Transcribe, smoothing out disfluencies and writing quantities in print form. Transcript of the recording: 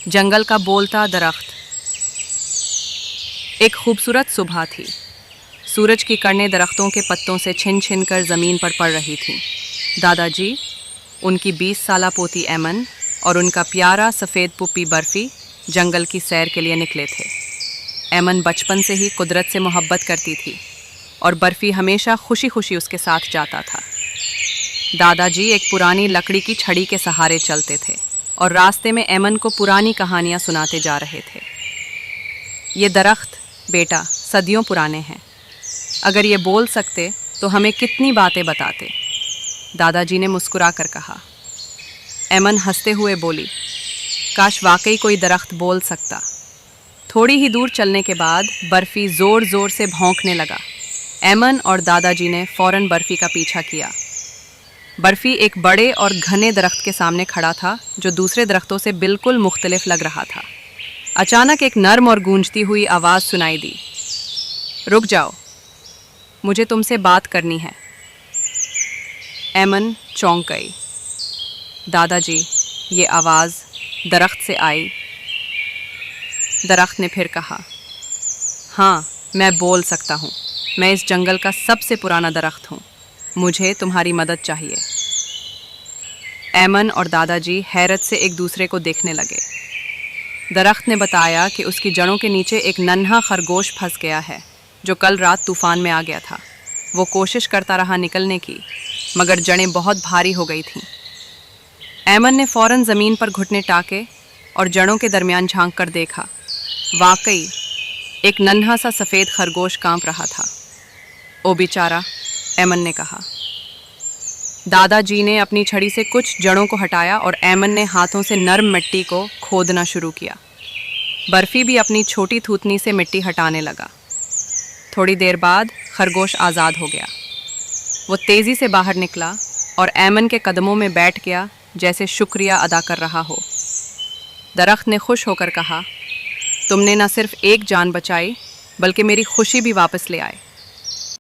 जंगल का बोलता दरख्त। एक खूबसूरत सुबह थी। सूरज की किरणें दरख्तों के पत्तों से छिन छिन कर ज़मीन पर पड़ रही थीं। दादाजी, उनकी 20 साला पोती एमन और उनका प्यारा सफ़ेद पुप्पी बर्फ़ी जंगल की सैर के लिए निकले थे। एमन बचपन से ही कुदरत से मोहब्बत करती थी और बर्फ़ी हमेशा खुशी खुशी उसके साथ जाता था। दादाजी एक पुरानी लकड़ी की छड़ी के सहारे चलते थे और रास्ते में एमन को पुरानी कहानियाँ सुनाते जा रहे थे। ये दरख्त बेटा सदियों पुराने हैं, अगर ये बोल सकते तो हमें कितनी बातें बताते, दादाजी ने मुस्कुरा कर कहा। एमन हंसते हुए बोली, काश वाकई कोई दरख्त बोल सकता। थोड़ी ही दूर चलने के बाद बर्फ़ी ज़ोर ज़ोर से भौंकने लगा। एमन और दादाजी ने फ़ौरन बर्फ़ी का पीछा किया। बर्फ़ी एक बड़े और घने दरख्त के सामने खड़ा था जो दूसरे दरख्तों से बिल्कुल मुख्तलिफ लग रहा था। अचानक एक नर्म और गूंजती हुई आवाज़ सुनाई दी, रुक जाओ, मुझे तुमसे बात करनी है। एमन चौंक गई। दादाजी, ये आवाज़ दरख्त से आई। दरख्त ने फिर कहा, हाँ, मैं बोल सकता हूँ। मैं इस जंगल का सबसे पुराना दरख्त हूँ। मुझे तुम्हारी मदद चाहिए। एमन और दादाजी हैरत से एक दूसरे को देखने लगे। दरख्त ने बताया कि उसकी जड़ों के नीचे एक नन्हा खरगोश फंस गया है जो कल रात तूफान में आ गया था। वो कोशिश करता रहा निकलने की, मगर जड़ें बहुत भारी हो गई थीं। एमन ने फ़ौरन ज़मीन पर घुटने टाके और जड़ों के दरमियान झांक कर देखा। वाकई एक नन्हा सा सफ़ेद खरगोश कांप रहा था। ओ बेचारा, एमन ने कहा। दादाजी ने अपनी छड़ी से कुछ जड़ों को हटाया और एमन ने हाथों से नर्म मिट्टी को खोदना शुरू किया। बर्फ़ी भी अपनी छोटी थूथनी से मिट्टी हटाने लगा। थोड़ी देर बाद खरगोश आज़ाद हो गया। वो तेज़ी से बाहर निकला और एमन के कदमों में बैठ गया जैसे शुक्रिया अदा कर रहा हो। दरख्त ने खुश होकर कहा, तुमने न सिर्फ एक जान बचाई बल्कि मेरी खुशी भी वापस ले आए।